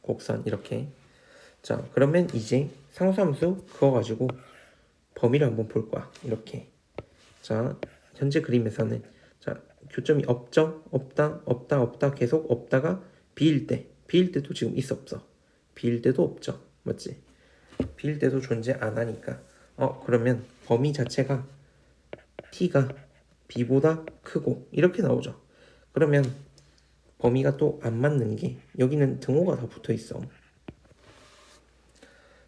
곡선 이렇게. 자, 그러면 이제 상수함수 그거 가지고 범위를 한번 볼 거야. 이렇게. 자, 현재 그림에서는 자, 교점이 없죠? 없다 계속 없다가 B일 때도 지금 있어 없어? B일 때도 없죠. 맞지? B일 때도 존재 안 하니까 그러면 범위 자체가 T가 B보다 크고 이렇게 나오죠. 그러면 범위가 또 안 맞는 게 여기는 등호가 다 붙어 있어.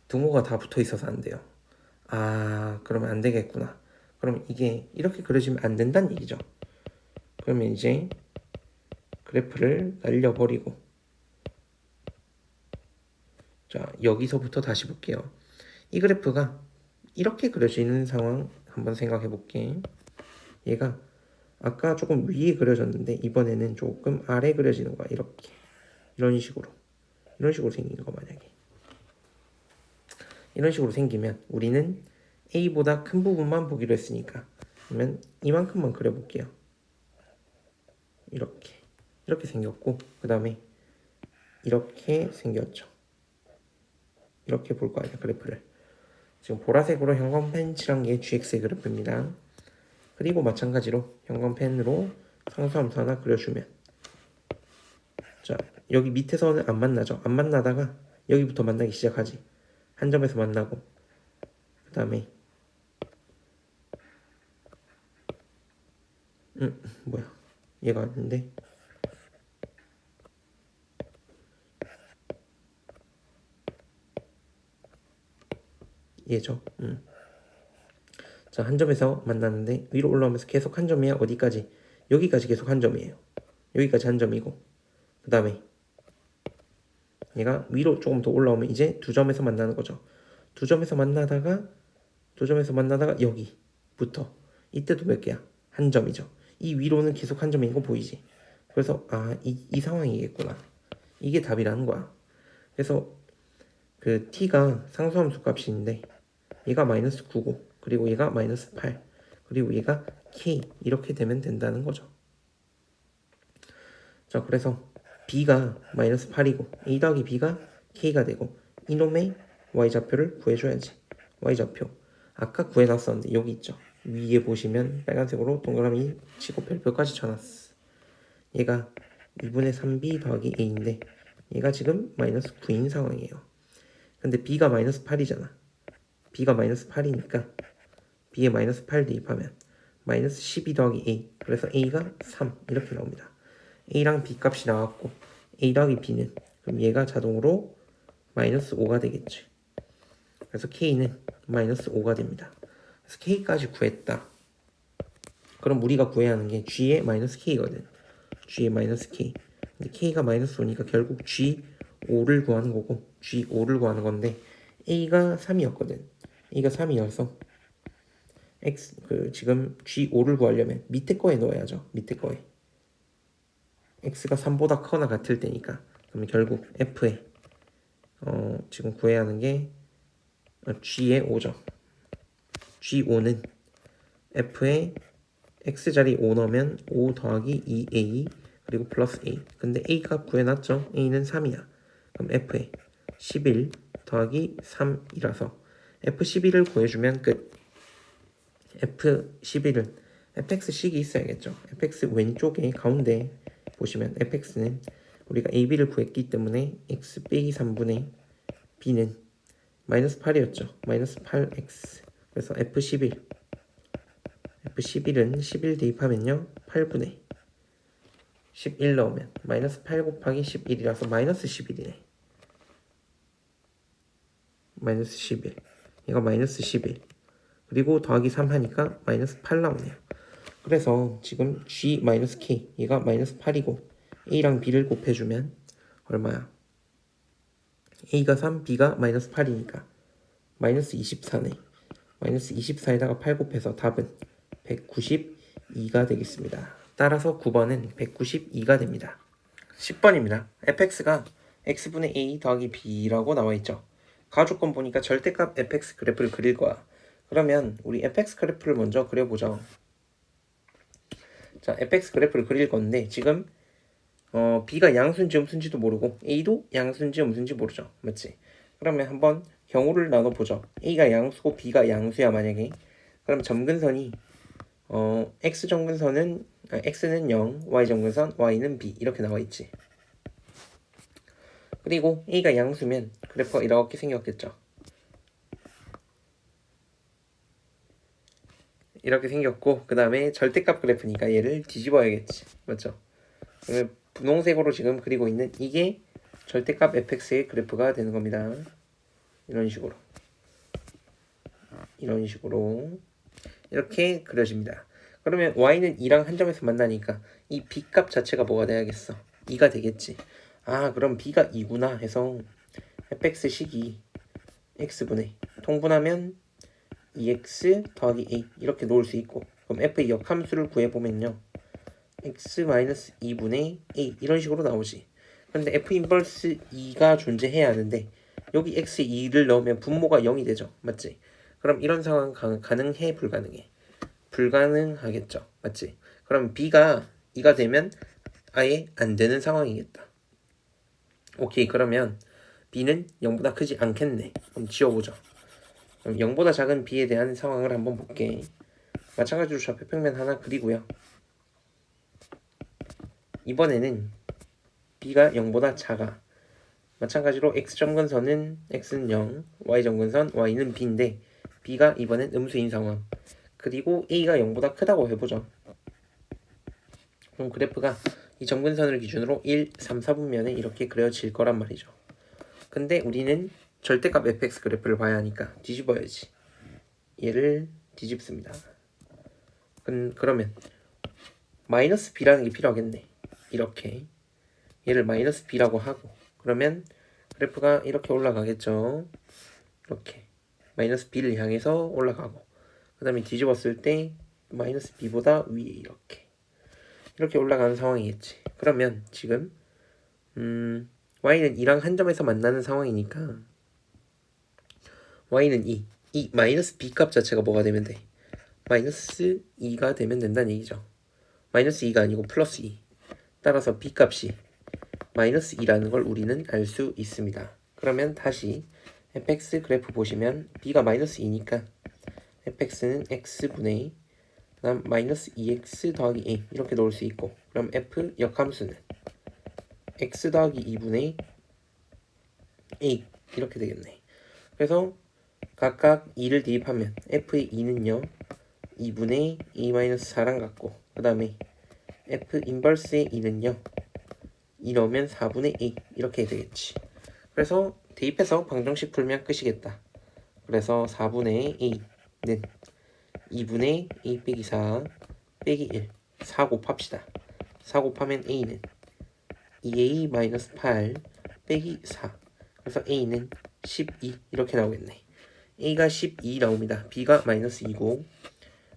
등호가 다 붙어 있어서 안 돼요. 그러면 안 되겠구나. 그럼 이게 이렇게 그려지면 안 된다는 얘기죠. 그러면 이제 그래프를 날려버리고 자, 여기서부터 다시 볼게요. 이 그래프가 이렇게 그려지는 상황 한번 생각해 볼게. 얘가 아까 조금 위에 그려졌는데 이번에는 조금 아래 그려지는 거야. 이렇게 이런 식으로 생긴 거. 만약에 이런 식으로 생기면 우리는 A보다 큰 부분만 보기로 했으니까 그러면 이만큼만 그려볼게요. 이렇게 생겼고 그 다음에 이렇게 생겼죠. 이렇게 볼 거 아니야 그래프를. 지금 보라색으로 형광펜 칠한 게 gx의 그래프입니다. 그리고 마찬가지로 형광펜으로 상수함수 하나 그려주면, 자 여기 밑에서는 안 만나죠. 안 만나다가 여기부터 만나기 시작하지. 한 점에서 만나고, 그 다음에 뭐야 얘가 아닌데, 얘죠. 자, 한 점에서 만났는데 위로 올라오면서 계속 한 점이야. 어디까지? 여기까지 계속 한 점이에요. 여기까지 한 점이고, 그 다음에 얘가 위로 조금 더 올라오면 이제 두 점에서 만나는 거죠. 두 점에서 만나다가 여기부터, 이때도 몇 개야? 한 점이죠. 이 위로는 계속 한 점인 거 보이지? 그래서 이 상황이겠구나. 이게 답이라는 거야. 그래서 그 t가 상수함수 값인데 얘가 마이너스 9고, 그리고 얘가 마이너스 8, 그리고 얘가 k, 이렇게 되면 된다는 거죠. 자, 그래서 b가 마이너스 8이고 a 더하기 b가 k가 되고, 이놈의 y좌표를 구해줘야지. y좌표 아까 구해놨었는데 여기 있죠. 위에 보시면 빨간색으로 동그라미 치고 별표까지 쳐놨어. 얘가 2분의 3b 더하기 a인데 얘가 지금 마이너스 9인 상황이에요. 근데 b가 마이너스 8이잖아. b가 마이너스 8이니까 b에 마이너스 8 대입하면 마이너스 12 더하기 a, 그래서 a가 3 이렇게 나옵니다. a랑 b 값이 나왔고 a 더하기 b는, 그럼 얘가 자동으로 마이너스 5가 되겠지. 그래서 k는 마이너스 5가 됩니다. 그래서 k까지 구했다. 그럼 우리가 구해야 하는 게 g의 마이너스 k거든. g의 마이너스 k. 근데 k가 마이너스 5니까 결국 g5를 구하는 거고, g5를 구하는 건데 a가 3이었거든. a가 3이어서 지금 g5를 구하려면 밑에 거에 넣어야죠. 밑에 거에 x가 3보다 크거나 같을 때니까. 그러면 결국 f에 지금 구해야 하는 게 g의 5죠. g5는 f에 x자리 5 넣으면 5 더하기 2a 그리고 플러스 a. 근데 a가 구해놨죠. a는 3이야. 그럼 f에 11 더하기 3이라서 f11을 구해주면 끝. f11은 fx식이 있어야겠죠. fx 왼쪽에 가운데 보시면 fx는 우리가 ab를 구했기 때문에 x 빼기 3분의 b는 마이너스 8이었죠. 마이너스 8x. 그래서 f11은 11 대입하면요 8분의 11 넣으면 마이너스 8 곱하기 11이라서 마이너스 11이네. 마이너스 11. 얘가 마이너스 11. 그리고 더하기 3 하니까 마이너스 8 나오네요. 그래서 지금 g-k, 얘가 마이너스 8이고 a랑 b를 곱해주면 얼마야? a가 3, b가 마이너스 8이니까 마이너스 24네. 마이너스 24에다가 8 곱해서 답은 192가 되겠습니다. 따라서 9번은 192가 됩니다. 10번입니다. fx가 x분의 a 더하기 b라고 나와있죠. 가주권 보니까 절대값 fx 그래프를 그릴 거야. 그러면 우리 fx 그래프를 먼저 그려보죠. 자, fx 그래프를 그릴 건데 지금 b가 양수인지 음수인지도 모르고 a도 양수인지 음수인지 모르죠. 맞지? 그러면 한번 경우를 나눠보죠. a가 양수고 b가 양수야 만약에. 그럼 점근선이 x점근선은 x는 0, y점근선 y는 b 이렇게 나와있지. 그리고 a가 양수면 그래프가 이렇게 생겼겠죠. 이렇게 생겼고, 그 다음에 절대값 그래프니까 얘를 뒤집어야겠지. 맞죠? 분홍색으로 지금 그리고 있는 이게 절대값 fx의 그래프가 되는 겁니다. 이런 식으로 이렇게 그려집니다. 그러면 y는 2랑 한 점에서 만나니까 이 b값 자체가 뭐가 돼야겠어? 2가 되겠지. 그럼 b가 2구나 해서 fx식이 x분의 통분하면 2x 더하기 a 이렇게 놓을 수 있고, 그럼 f의 역함수를 구해보면요 x-2분의 a 이런 식으로 나오지. 근데 f 인버스 2가 존재해야 하는데 여기 x에 2를 넣으면 분모가 0이 되죠. 맞지? 그럼 이런 상황 가능해? 불가능해? 불가능하겠죠. 맞지? 그럼 b가 2가 되면 아예 안 되는 상황이겠다. 오케이, 그러면 b는 0보다 크지 않겠네. 그럼 지워보죠. 그럼 0보다 작은 b에 대한 상황을 한번 볼게. 마찬가지로 좌표평면 하나 그리고요. 이번에는 b가 0보다 작아. 마찬가지로 x점근선은 x는 0, y점근선 y는 b인데 b가 이번엔 음수인 상황. 그리고 a가 0보다 크다고 해보죠. 그럼 그래프가 이 점근선을 기준으로 1, 3, 4분면에 이렇게 그려질 거란 말이죠. 근데 우리는 절대값 fx 그래프를 봐야 하니까 뒤집어야지. 얘를 뒤집습니다. 그러면 마이너스 b라는 게 필요하겠네. 이렇게 얘를 마이너스 b라고 하고, 그러면 그래프가 이렇게 올라가겠죠. 이렇게 마이너스 b를 향해서 올라가고, 그 다음에 뒤집었을 때 마이너스 b보다 위에 이렇게 올라가는 상황이겠지. 그러면 지금 y는 2랑 한 점에서 만나는 상황이니까 y는 2, 이 마이너스 b 값 자체가 뭐가 되면 돼? 마이너스 2가 되면 된다는 얘기죠. 마이너스 2가 아니고 플러스 2. 따라서 b 값이 마이너스 2라는 걸 우리는 알 수 있습니다. 그러면 다시 fx 그래프 보시면 b가 마이너스 2니까 fx는 x분의 그다음 마이너스 2x 더하기 a 이렇게 넣을 수 있고, 그럼 f 역함수는 x 더하기 2분의 a 이렇게 되겠네. 그래서 각각 2를 대입하면 f의 2는요 2분의 a-4랑 같고, 그 다음에 f 인버스의 2는요 2 넣으면 4분의 a 이렇게 되겠지. 그래서 대입해서 방정식 풀면 끝이겠다. 그래서 4분의 a는 2분의 a 빼기 4 빼기 1 4 곱합시다. 4 곱하면 a는 2a-8 빼기 4. 그래서 a는 12 이렇게 나오겠네. a가 12 나옵니다. b가 마이너스 2고,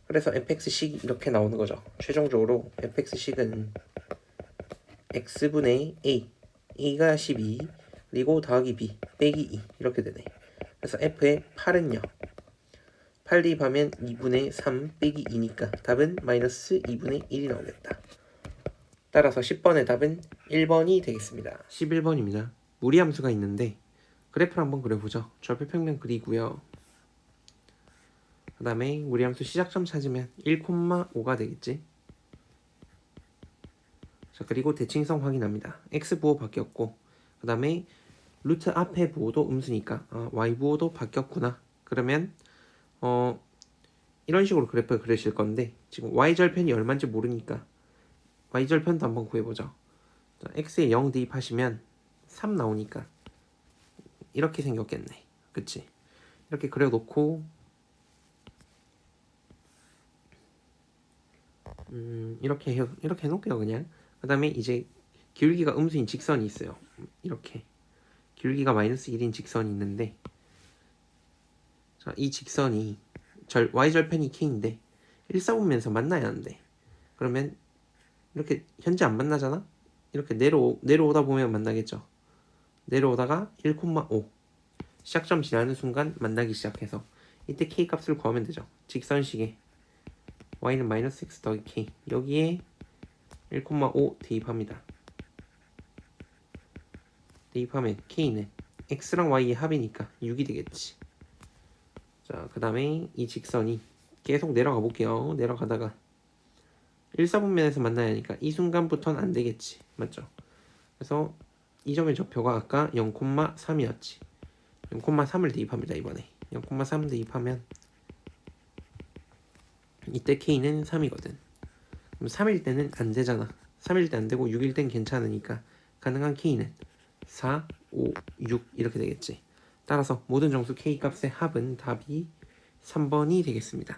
그래서 fx식이 이렇게 나오는 거죠. 최종적으로 fx식은 x분의 a가 12 그리고 더하기 b 빼기 2 이렇게 되네. 그래서 f의 8은요 8 대입하면 2분의 3 빼기 2니까 답은 마이너스 2분의 1이 나오겠다. 따라서 10번의 답은 1번이 되겠습니다. 11번입니다. 무리함수가 있는데 그래프를 한번 그려보죠. 좌표평면 그리고요. 그 다음에 무리함수 시작점 찾으면 1,5가 되겠지. 자, 그리고 대칭성 확인합니다. x 부호 바뀌었고, 그 다음에 루트 앞에 부호도 음수니까 y 부호도 바뀌었구나. 그러면 이런 식으로 그래프를 그리실 건데, 지금 y절편이 얼마인지 모르니까 y절편도 한번 구해보죠. 자, x에 0 대입하시면 3 나오니까 이렇게 생겼겠네. 그치? 이렇게 그려놓고 이렇게 해놓을게요 그냥. 그 다음에 이제 기울기가 음수인 직선이 있어요. 이렇게 기울기가 마이너스 1인 직선이 있는데, 자, 이 직선이 y절편이 k인데 1사분면에서 만나야 하는데, 그러면 이렇게 현재 안 만나잖아? 이렇게 내려오다 보면 만나겠죠. 내려오다가 1,5 시작점 지나는 순간 만나기 시작해서 이때 k 값을 구하면 되죠. 직선식에 y는 마이너스 x 더하기 k, 여기에 1,5 대입합니다. 대입하면 k는 x랑 y의 합이니까 6이 되겠지. 자, 그 다음에 이 직선이 계속 내려가 볼게요. 내려가다가 1사분면에서 만나야 하니까 이 순간부터는 안 되겠지. 맞죠? 그래서 이 점의 좌표가 아까 0,3이었지. 0,3을 대입합니다. 이번에 0,3 대입하면 이때 k는 3이거든. 그럼 3일 때는 안 되잖아. 3일 때 안 되고 6일 땐 괜찮으니까 가능한 k는 4, 5, 6 이렇게 되겠지. 따라서 모든 정수 k 값의 합은 답이 3번이 되겠습니다.